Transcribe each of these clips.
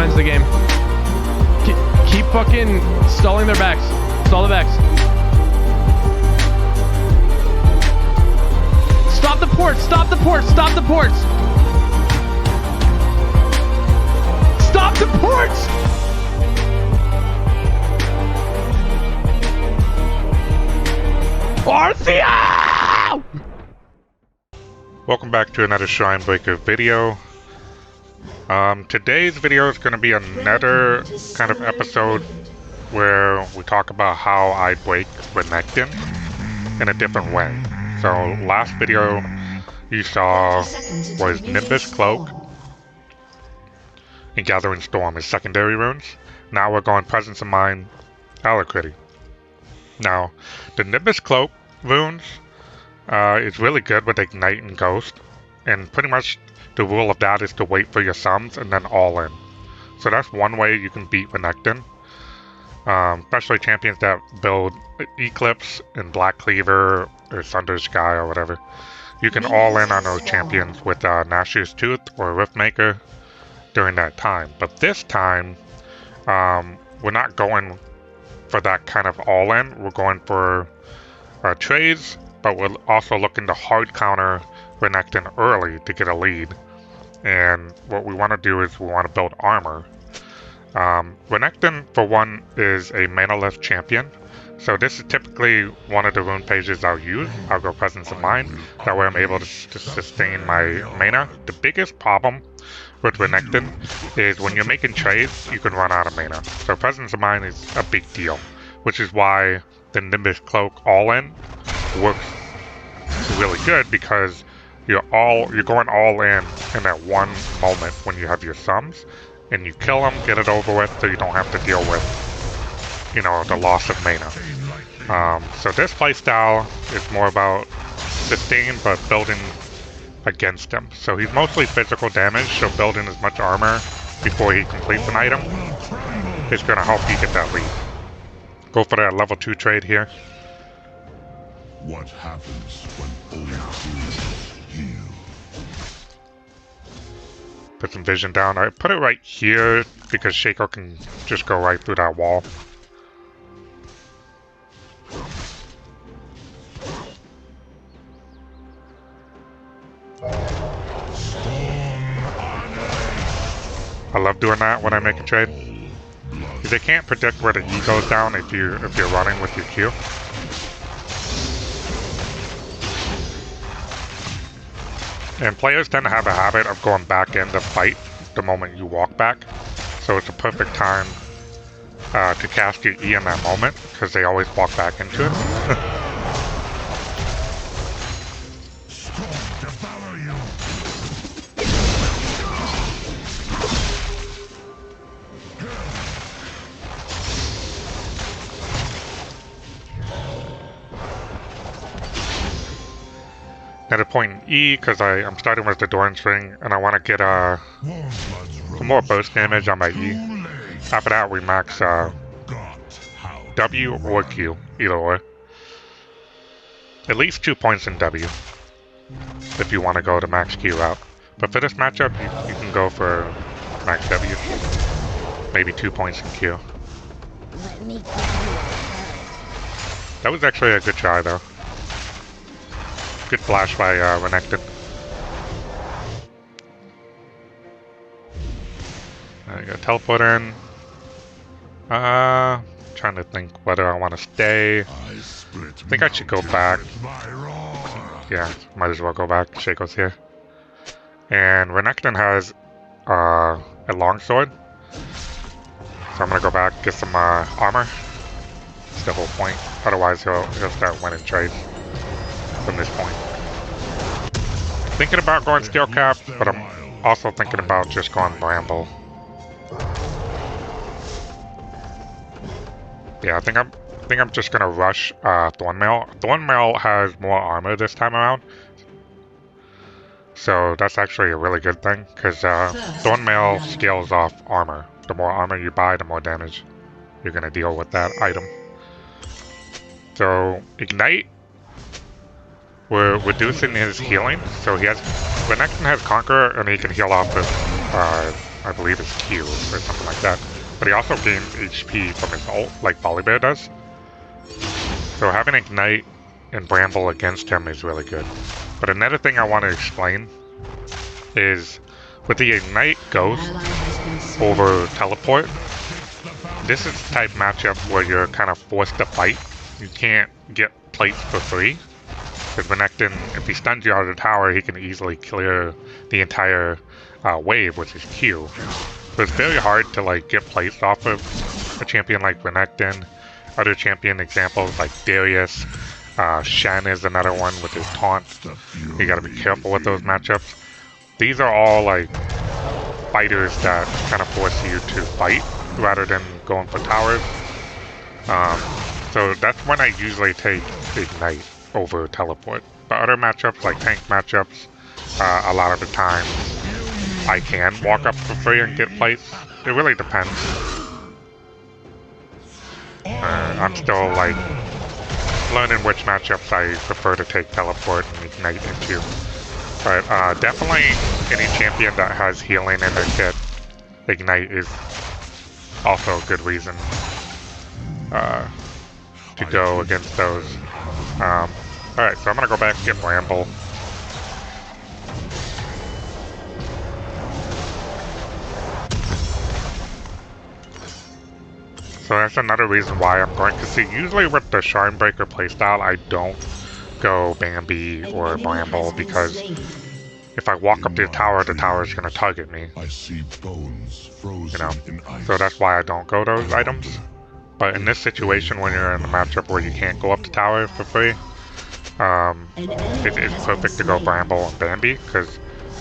ends the game. Keep fucking stalling their backs. Stall the backs. Stop the ports! Stop the ports! Stop the ports! Stop the ports! ARTHEO! Welcome back to another Scoreboard video. Today's video is going to be another kind of episode where we talk about how I break Renekton in a different way. So last video you saw was Nimbus Cloak and Gathering Storm as secondary runes. Now we're going Presence of Mind, Alacrity. Now the Nimbus Cloak runes is really good with Ignite and Ghost, and pretty much the rule of that is to wait for your summons and then all in. So that's one way you can beat Renekton. Especially champions that build Eclipse and Black Cleaver or Thunder Sky or whatever. You can all in on those champions with Nash's Tooth or Riftmaker during that time. But this time, we're not going for that kind of all in. We're going for trades, but we're also looking to hard counter Renekton early to get a lead. And what we want to do is we want to build armor. Renekton, for one, is a mana-less champion. So this is typically one of the rune pages I'll use. I'll go Presence of Mind. That way I'm able to sustain my mana. The biggest problem with Renekton is when you're making trades, you can run out of mana. So Presence of Mind is a big deal, which is why the Nimbus Cloak all-in works really good, because you're going all in that one moment when you have your sums, and you kill them, get it over with, so you don't have to deal with, you know, the loss of mana. So this playstyle is more about sustain, but building against him. So he's mostly physical damage, so building as much armor before he completes an item is going to help you get that lead. Go for that level 2 trade here. What happens when old wounds heal? Put some vision down. I put it right here because Shaco can just go right through that wall. I love doing that when I make a trade. They can't predict where the E goes down if you're running with your Q. And players tend to have a habit of going back in to fight the moment you walk back. So it's a perfect time to cast your E in that moment, because they always walk back into it. At a point in E, because I'm starting with the Doran's Ring, and I want to get some more burst damage on my E. After that, we max W or Q, either or. At least 2 points in W, if you want to go the max Q route. But for this matchup, you can go for max W. Maybe 2 points in Q. That was actually a good try, though. Good flash by Renekton. I got teleport in. Trying to think whether I want to stay. I think I should go back. Yeah, might as well go back. Shaco's here. And Renekton has a longsword. So I'm gonna go back, get some armor. That's the whole point. Otherwise he'll start winning trades from this point. Thinking about going steel cap, but I'm also thinking about just going bramble. Yeah, I think I'm just gonna rush Thornmail. Thornmail has more armor this time around, so that's actually a really good thing, because Thornmail scales off armor. The more armor you buy, the more damage you're gonna deal with that item. So Ignite, we're reducing his healing. So Renekton has Conqueror, and he can heal off with I believe his Q or something like that. But he also gains HP from his ult, like Volibear does. So having Ignite and Bramble against him is really good. But another thing I want to explain is with the Ignite Ghost over Teleport, this is the type matchup where you're kind of forced to fight. You can't get plates for free. Because Renekton, if he stuns you out of the tower, he can easily clear the entire wave with his Q. So it's very hard to like get plates off of a champion like Renekton. Other champion examples like Darius, Shen is another one with his taunt. You gotta be careful with those matchups. These are all like fighters that kind of force you to fight rather than going for towers. So that's when I usually take Ignite over Teleport. But other matchups like tank matchups, a lot of the time I can walk up for free and get plates. It really depends. I'm still like learning which matchups I prefer to take Teleport and Ignite into. But definitely any champion that has healing in their kit, Ignite is also a good reason to go against those. Alright, so I'm gonna go back and get Bramble. So that's another reason why I'm going to see. Usually with the Stormbringer playstyle, I don't go Bambi or Bramble because if I walk up to the tower is going to target me. I see bones frozen, You know, in ice. so that's why I don't go those items. But in this situation, when you're in a matchup where you can't go up the tower for free, it's perfect to go Bramble and Bambi because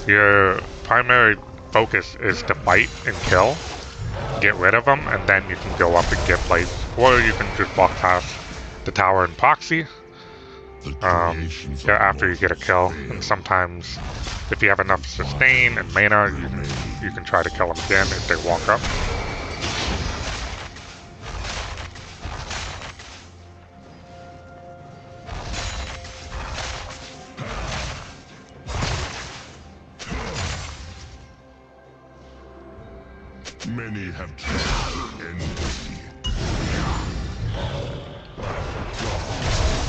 your primary focus is to fight and kill, get rid of them, and then you can go up and get plates. Or you can just walk past the tower and proxy after you get a kill. And sometimes, if you have enough sustain and mana, you can try to kill them again if they walk up. Many have tried endlessly.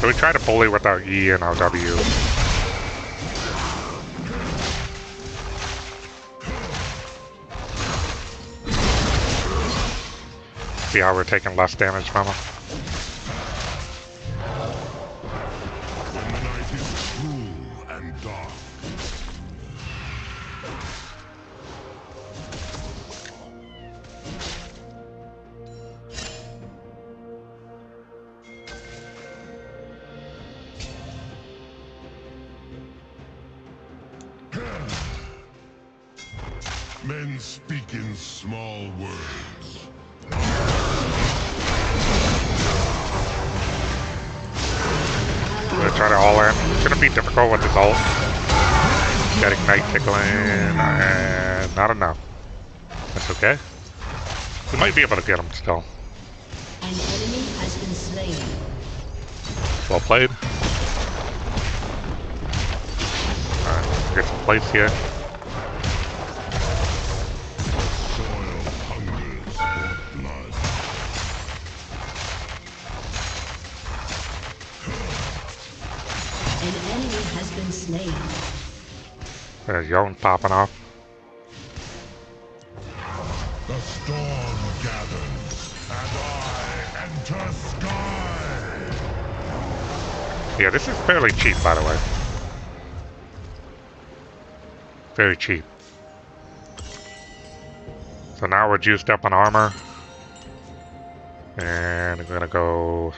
So we try to bully with our E and our W. See how we're taking less damage from them? The night is cruel and dark. Men speak in small words. I'm gonna try to all in. It's gonna be difficult with this ult. Got Ignite tickling, and not enough. That's okay. We might be able to get him still. An enemy has been slain. Well played. Alright, get some plates here. Soil hungers for blood. An enemy has been slain. There's Yon popping off. The storm gathers, and I enter sky. Yeah, this is fairly cheap, by the way. Very cheap. So now we're juiced up on armor. And we're gonna go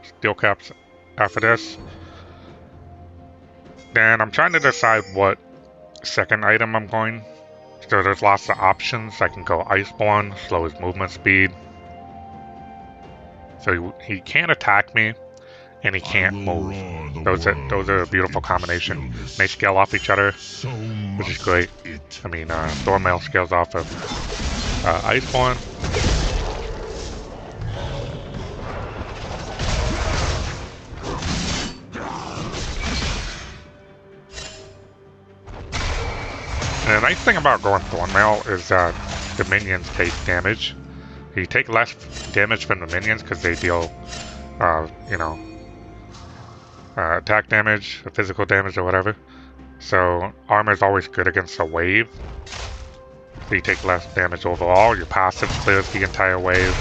steel caps after this. Then I'm trying to decide what second item I'm going. So there's lots of options. I can go Iceborne, slow his movement speed. So he can't attack me, and he can't move. Those are a beautiful combination. They scale off each other, So which is must great. it. I mean, Thormail scales off of Iceborne. And the nice thing about going Thormail is that the minions take damage. You take less damage from the minions because they deal, you know, attack damage, or physical damage, or whatever. So armor is always good against a wave. So you take less damage overall. Your passive clears the entire wave.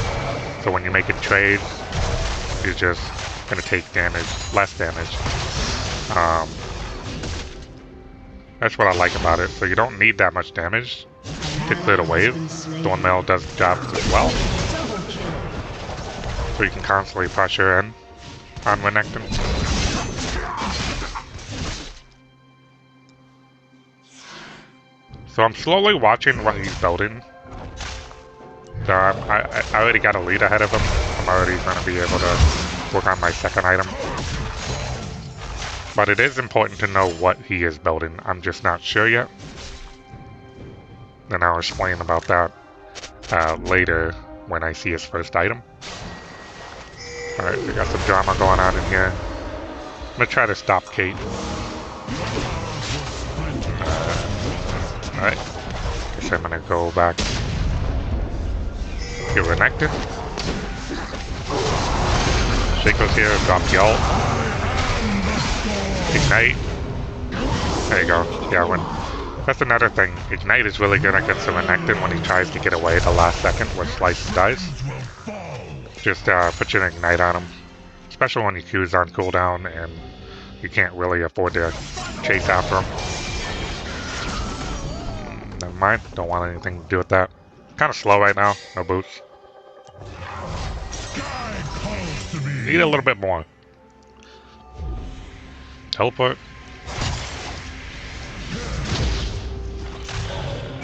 So when you're making trades, you're just gonna take damage, less damage. That's what I like about it. So you don't need that much damage to clear the wave. Thornmail does the job as well. So you can constantly pressure in on Renekton. So I'm slowly watching what he's building. So I already got a lead ahead of him. I'm already going to be able to work on my second item. But it is important to know what he is building. I'm just not sure yet. And I'll explain about that later when I see his first item. Alright, we got some drama going on in here. I'm going to try to stop Kate. Alright, guess I'm gonna go back. Get Renekton. Shaco's here, drop the ult. Ignite. There you go. Yeah, that's another thing. Ignite is really good against the Renekton when he tries to get away at the last second with Slice and Dice. Just put your Ignite on him. Especially when your Q's on cooldown and you can't really afford to chase after him. Never mind, don't want anything to do with that. Kind of slow right now, no boots. Need a little bit more. Teleport.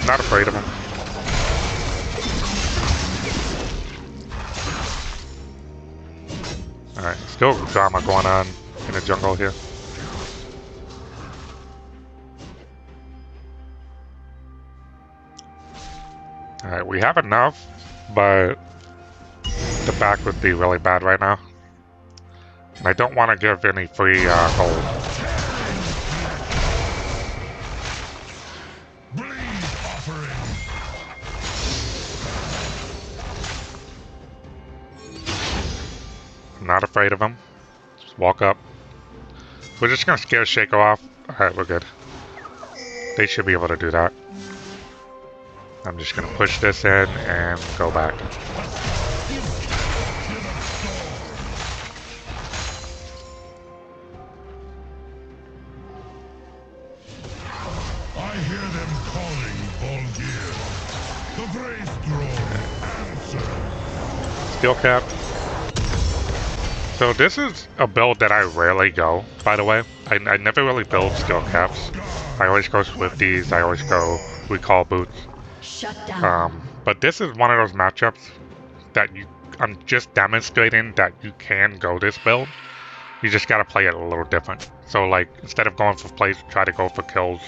Not afraid of him. Alright, still drama going on in the jungle here. Alright, we have enough, but the back would be really bad right now. And I don't want to give any free gold. I'm not afraid of him. Just walk up. We're just gonna scare Shaco off. Alright, we're good. They should be able to do that. I'm just gonna push this in and go back. I hear them calling Volibear. The brave throne answer. Steel cap. So this is a build that I rarely go, by the way. I never really build steel caps. I always go Swifties, I always go recall boots. Shut down. But this is one of those matchups that I'm just demonstrating that you can go this build. You just gotta play it a little different. So like, instead of going for plays, try to go for kills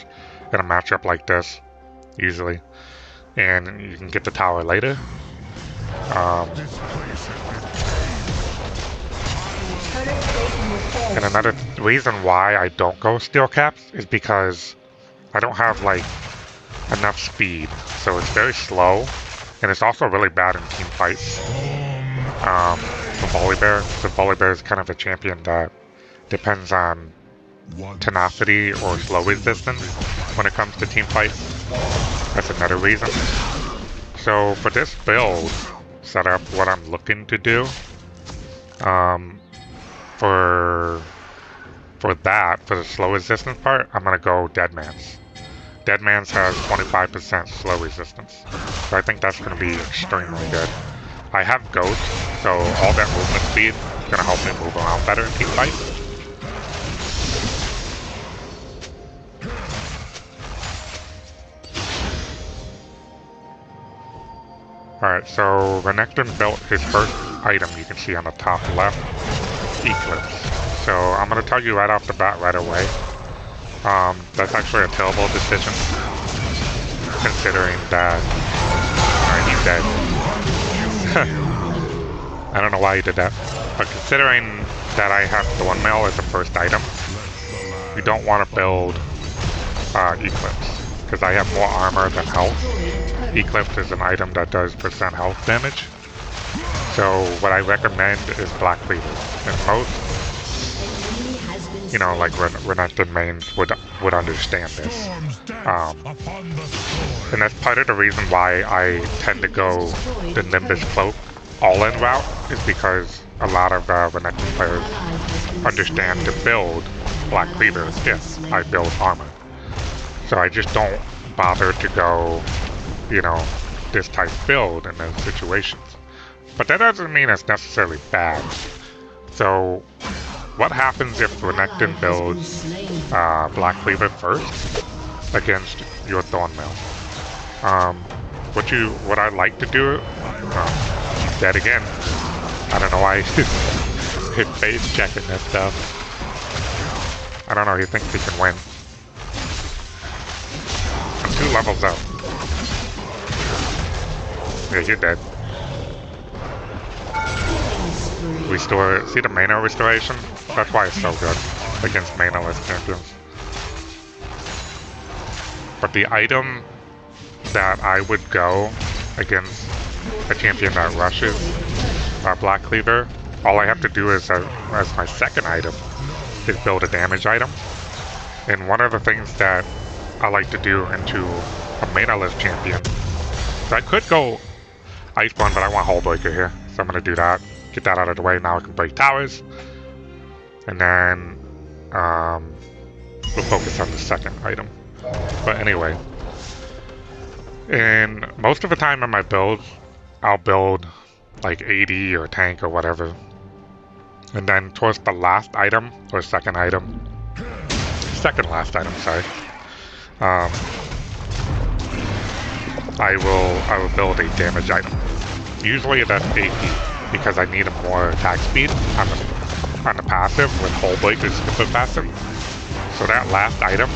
in a matchup like this, easily. And you can get the tower later. And another reason why I don't go steel caps is because I don't have like enough speed, so it's very slow, and it's also really bad in team fights. For Volibear, so Volibear is kind of a champion that depends on tenacity or slow resistance when it comes to team fights. That's another reason. So for this build setup, what I'm looking to do, for the slow resistance part, I'm gonna go Deadman's. Deadman's has 25% slow resistance, so I think that's gonna be extremely good. I have Ghost, so all that movement speed is gonna help me move around better in team fights. Alright, so Renekton built his first item you can see on the top left, Eclipse. So I'm going to tell you right off the bat right away, that's actually a terrible decision, considering that he's dead. I don't know why he did that, but considering that I have Thornmail as the first item, you don't want to build Eclipse, because I have more armor than health. Eclipse is an item that does percent health damage. So what I recommend is Black Cleaver. And most, you know, like Renekton mains would understand this. And that's part of the reason why I tend to go the Nimbus Cloak all-in route, is because a lot of Renekton players understand to build Black Cleaver if I build armor. So I just don't bother to go, you know, this type build in those situations. But that doesn't mean it's necessarily bad. So what happens if Renekton builds Black Cleaver first against your Thornmail? What I like to do, dead again. I don't know why his face checking this stuff. I don't know, he thinks he can win. I'm 2 levels up. Yeah, you're dead. Restore, see the mana restoration? That's why it's so good against mana-less champions. But the item that I would go against a champion that rushes Black Cleaver, all I have to do is, as my second item, is build a damage item. And one of the things that I like to do into a mana-less champion, so I could go Iceborne, but I want Hullbreaker here, so I'm going to do that. Get that out of the way, now I can break towers. And then we'll focus on the second item. But anyway, and most of the time in my builds, I'll build like AD or tank or whatever. And then towards the last item, or second last item, sorry. I will build a damage item. Usually that's AP, because I need a more attack speed on the passive with Hullbreaker's super passive. So that last item,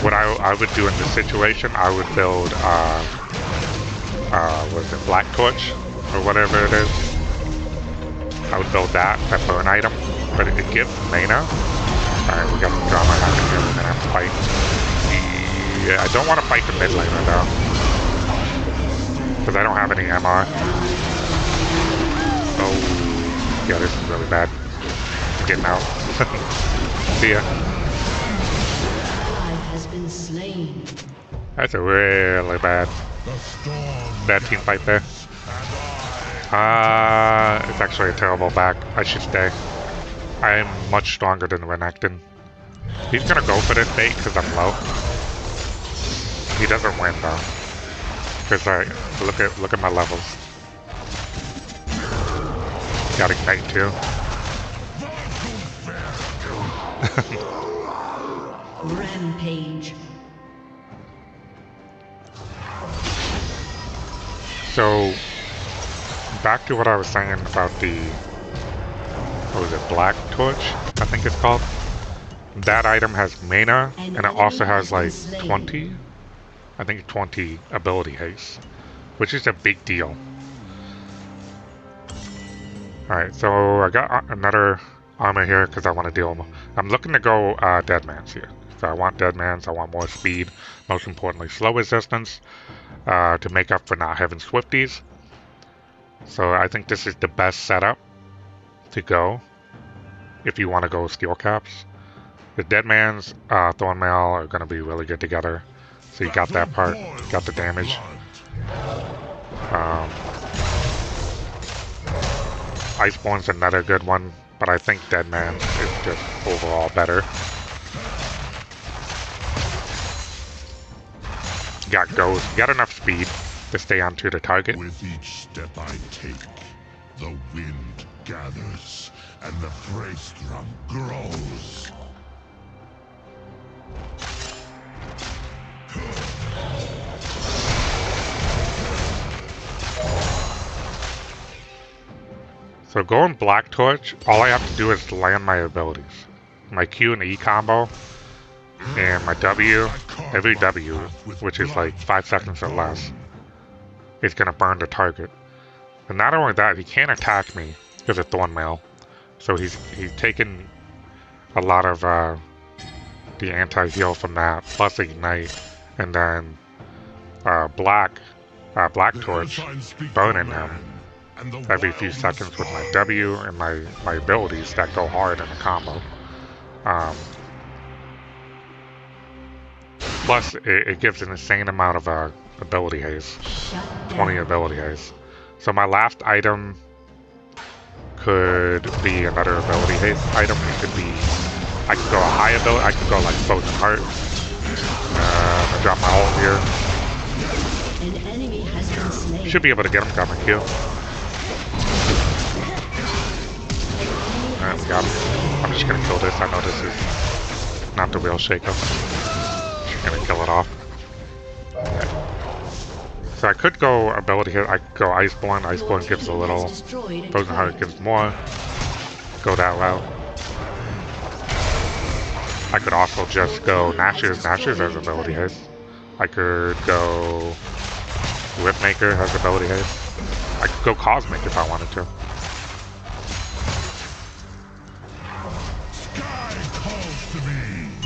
what I would do in this situation, I would build was it Black Torch or whatever it is. I would build that burn item, but it gives mana. Alright, we got some drama happening here. We're gonna have to fight. Yeah, I don't want to fight the mid laner though, because I don't have any MR. Oh, yeah, this is really bad. I'm getting out. See ya. That's a really bad team fight there. It's actually a terrible back. I should stay. I am much stronger than Renekton. He's gonna go for this bait because I'm low. He doesn't win though, because I look at my levels. Got ignite too. Rampage. So back to what I was saying about the, what was it, Black Torch, I think it's called. That item has mana, and it also has like 20 ability haste, which is a big deal. Alright, so I got another armor here because I want to deal. I'm looking to go Deadman's here. So I want Deadman's, I want more speed, most importantly slow resistance, to make up for not having Swifties. So I think this is the best setup to go if you want to go Steel Caps. The Deadman's Thornmail are going to be really good together. So you got that part, got the damage. Iceborne's another good one, but I think Deadman is just overall better. Got Ghost, got enough speed to stay onto the target. With each step I take, the wind gathers and the brainstorm grows. So going Black Torch, all I have to do is land my abilities. My Q and E combo, and my W, every W, which is like 5 seconds or less, is going to burn the target. And not only that, he can't attack me because of Thornmail. So he's taken a lot of the anti-heal from that, plus Ignite, and then Black Torch burning him every few seconds with my W and my abilities that go hard in a combo. Plus, it gives an insane amount of ability haze. 20 ability haze. So my last item could be another ability haze item. It could be, I could go a high ability, I could go like Frozen Heart. I drop my ult here. An enemy has been slain. Should be able to get him, got my Q. Alright, we got him. I'm just gonna kill this. I know this is not the real shake-up. Just gonna kill it off. Okay. So I could go ability hit. I could go Iceborne. Iceborne gives a little. Frozen Heart gives more. Go that route. I could also just go Nashers. Nashers has ability haste. I could go Whipmaker has ability haste. I could go Cosmic if I wanted to.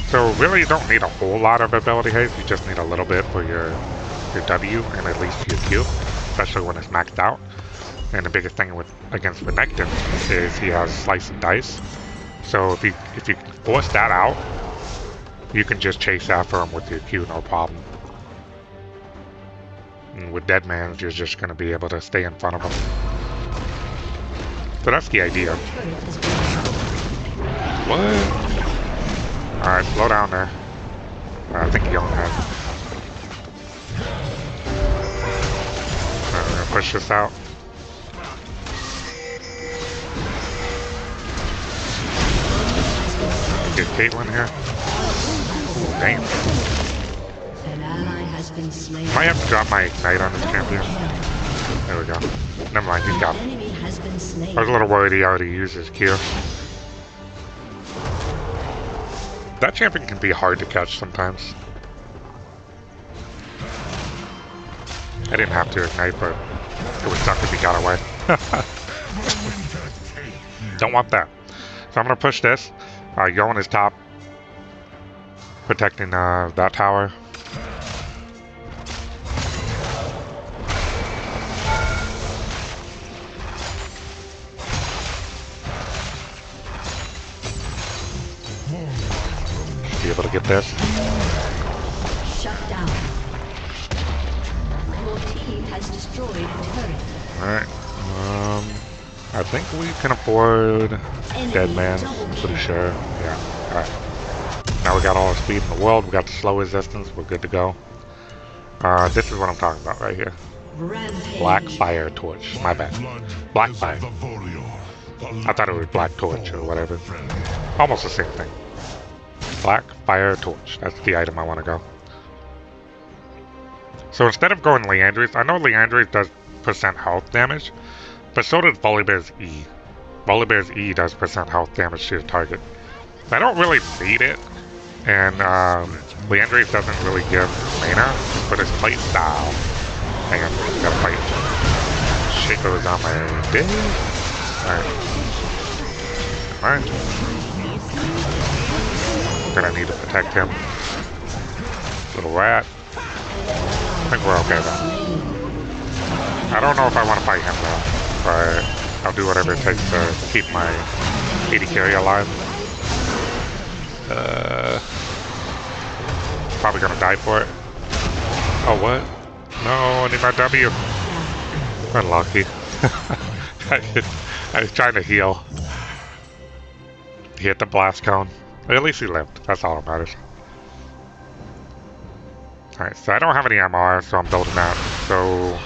So really you don't need a whole lot of ability haste, you just need a little bit for your W and at least your Q, especially when it's maxed out. And the biggest thing against Renekton is he has Slice and Dice. So if you can force that out, you can just chase after him with your Q, no problem. And with Deadman, you're just going to be able to stay in front of him. So that's the idea. What? Alright, slow down there. I think he only has. We're gonna push this out. Get Caitlyn here. Ooh, damn. An ally has been slain. Might have to drop my Ignite on this champion. There we go. Never mind, he's got it. Enemy has been slain. I was a little worried he already used his Q. That champion can be hard to catch sometimes. I didn't have to Ignite, but it would suck if he got away. Don't want that. So I'm going to push this. Go on his top. Protecting that tower. Be able to get this. Shut down. Your team has destroyed a turret. Alright. I think we can afford Deadman. Pretty sure. Yeah. Alright. Now we got all the speed in the world. We got the slow resistance. We're good to go. This is what I'm talking about right here. Rampage. Black Fire Torch. My bad. Black Fire. I thought it was Black Torch or whatever. Almost the same thing. Black Fire Torch. That's the item I want to go. So instead of going Leandry's, I know Leandry's does % health damage, but so does Volibear's E. Volibear's E does % health damage to your target. I don't really need it, and Leandry's doesn't really give mana, but his fight style. Hang on, gotta fight. Shaco's on my dick. Alright. Gonna need to protect him. Little rat. I think we're okay though. I don't know if I want to fight him though, but I'll do whatever it takes to keep my AD carry alive. Probably gonna die for it. Oh what? No, I need my W. Unlucky. I was trying to heal. He hit the blast cone. At least he lived. That's all that matters. Alright, so I don't have any MR, so I'm building that. So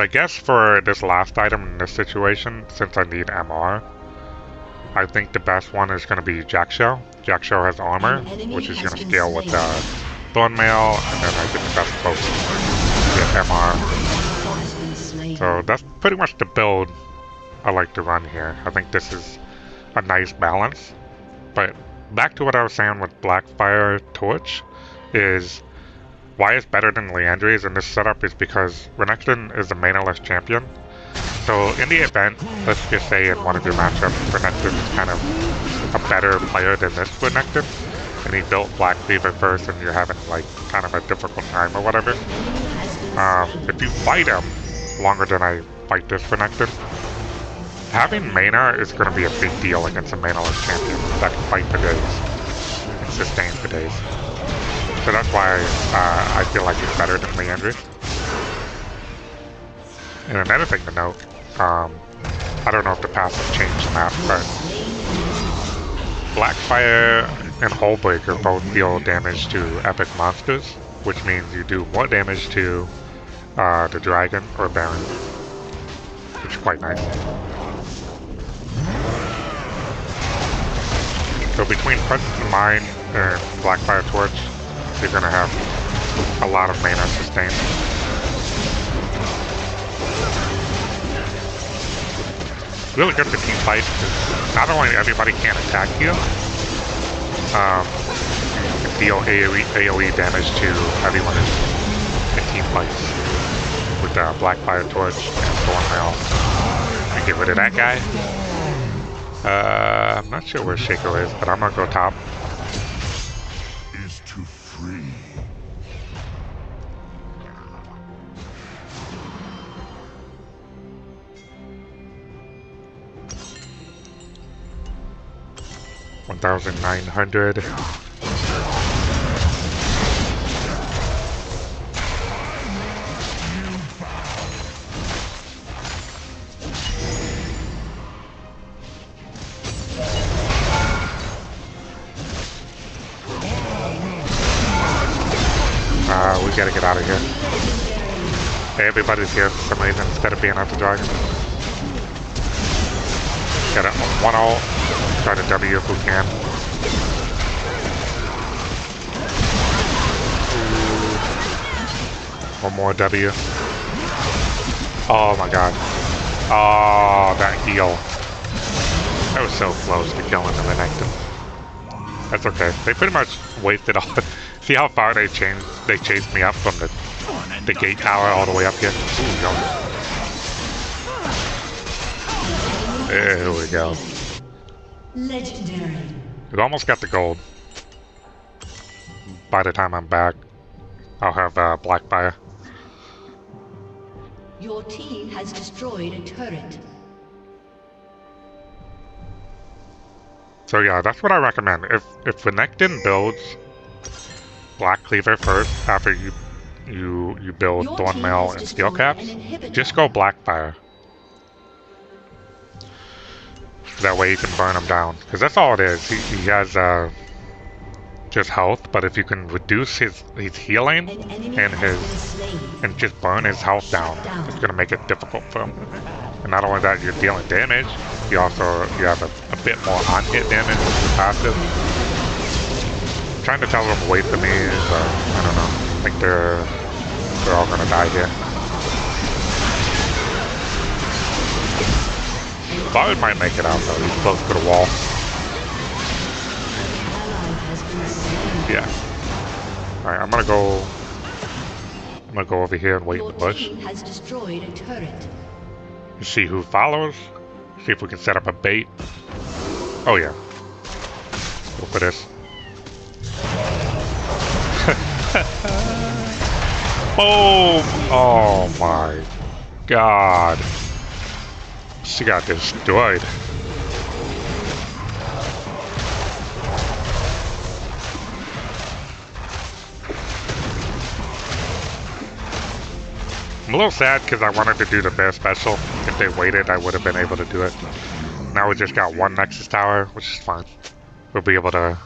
I guess for this last item in this situation, since I need MR, I think the best one is going to be Jackshell. Jackshell has armor, which is going to scale with Thorn Mail, and then I get the best close to get MR. So that's pretty much the build I like to run here. I think this is a nice balance. But back to what I was saying with Blackfire Torch is why it's better than Leandry's in this setup is because Renekton is the mana-less champion. So in the event, let's just say in one of your matchups, Renekton is kind of a better player than this Renekton, and he built Black Cleaver first and you're having like kind of a difficult time or whatever, if you fight him longer than I fight this Renekton, having mana is going to be a big deal against a manaless champion that can fight for days and sustain for days. So that's why I feel like he's better than Leandry. And another thing to note, I don't know if the passive changed the map, but Blackfire and Hullbreaker both deal damage to epic monsters, which means you do more damage to the dragon or baron, which is quite nice. So between Presence of Mind and Blackfire Torch, you're gonna have a lot of mana sustain. Really good for team fight because not only everybody can attack you, you can deal AoE damage to everyone in team fights with Blackfire Torch and Stormbringer. And get rid of that guy. I'm not sure where Shaco is, but I'm gonna go top. Is to free. $1,900. We gotta get out of here. Hey, everybody's here for some reason instead of being out the dragon. Got it. 1-0. Try to W if we can. One more W. Oh my god. Oh, that heal. That was so close to killing the Renekton. That's okay. They pretty much wasted all. See how far they chased me up from the gate tower all the way up here? Ooh, go. There we go. Legendary. We almost got the gold. By the time I'm back, I'll have Blackfire. Your team has destroyed a turret. So yeah, that's what I recommend. If Renekton builds Black Cleaver first after you build Thornmail and Steel Caps, just go Blackfire. That way you can burn him down, because that's all it is. He has just health, but if you can reduce his healing and just burn his health down, it's gonna make it difficult for him. And not only that, you're dealing damage. You have a bit more on-hit damage with the passive. I'm trying to tell them to wait for me, but I don't know. I think they're all gonna die here. Bard might make it out though. He's close to the wall. Yeah. All right, I'm gonna go over here and wait in the bush. Has destroyed a turret. See who follows. See if we can set up a bait. Oh yeah. Go for this. Boom! Oh my god. She got destroyed. I'm a little sad because I wanted to do the bear special. If they waited, I would have been able to do it. Now we just got one Nexus Tower, which is fine. We'll be able to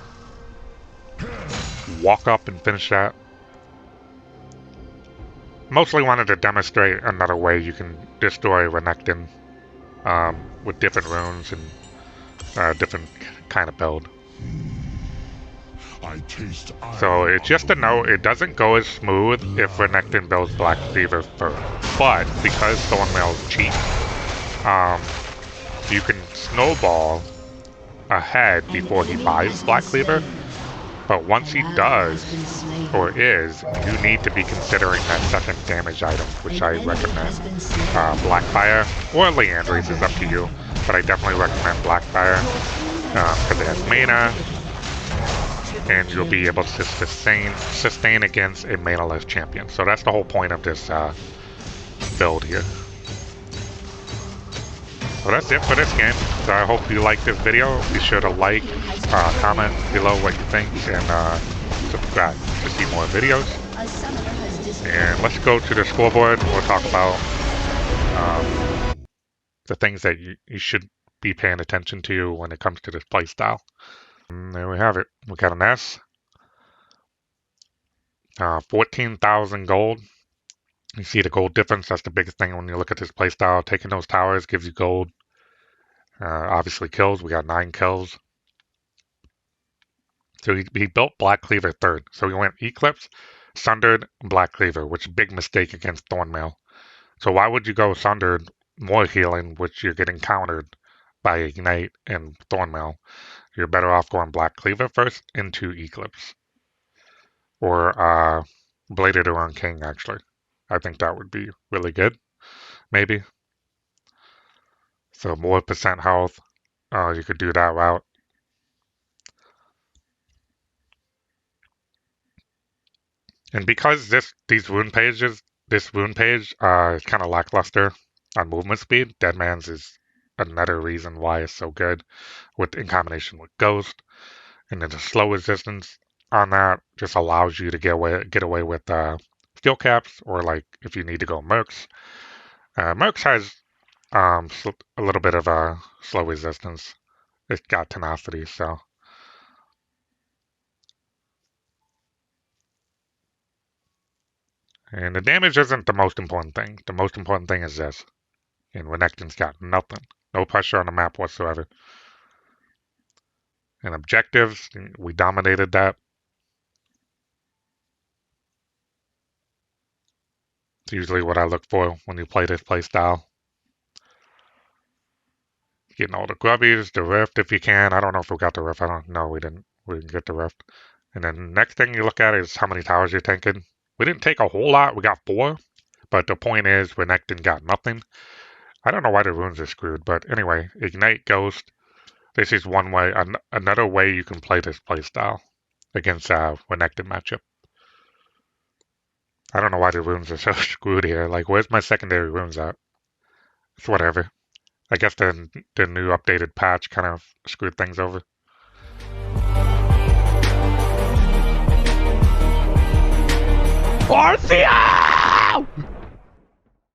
walk up and finish that. Mostly wanted to demonstrate another way you can destroy Renekton with different runes and different kind of build. So it's just a note, it doesn't go as smooth if Renekton builds Black Cleaver first. But because Thornmail is cheap, you can snowball ahead before he buys Black Cleaver. But once he does, or is, you need to be considering that second damage item, which I recommend. Blackfire, or Leandry's is up to you, but I definitely recommend Blackfire, because it has mana, and you'll be able to sustain against a mana-less champion. So that's the whole point of this build here. So that's it for this game. So I hope you liked this video. Be sure to like, comment below what you think, and subscribe to see more videos. And let's go to the scoreboard. We'll talk about the things that you should be paying attention to when it comes to this playstyle. And there we have it. We got an S. 14,000 gold. You see the gold difference. That's the biggest thing when you look at this playstyle. Taking those towers gives you gold. Obviously kills. We got 9 kills. So he built Black Cleaver third. So he went Eclipse, Sundered, Black Cleaver, which is a big mistake against Thornmail. So why would you go Sundered, more healing, which you're getting countered by Ignite and Thornmail? You're better off going Black Cleaver first into Eclipse. Or Bladed Around King, actually. I think that would be really good. Maybe. So more percent health. You could do that route. And because this rune page is kind of lackluster on movement speed, Deadman's is another reason why it's so good in combination with Ghost. And then the slow resistance on that just allows you to get away with steel caps, or like if you need to go Mercs. Mercs has a little bit of a slow resistance. It's got tenacity, so. And the damage isn't the most important thing. The most important thing is this. And Renekton's got nothing. No pressure on the map whatsoever. And objectives, we dominated that. It's usually what I look for when you play this playstyle. Getting all the grubbies, the rift if you can. I don't know if we got the rift. I don't know. We didn't get the rift. And then the next thing you look at is how many towers you're tanking. We didn't take a whole lot. We got 4. But the point is, Renekton got nothing. I don't know why the runes are screwed. But anyway, Ignite, Ghost. This is one way, another way you can play this playstyle against Renekton matchup. I don't know why the runes are so screwed here. Like, where's my secondary runes at? It's whatever. I guess the new updated patch kind of screwed things over. ARTHEO!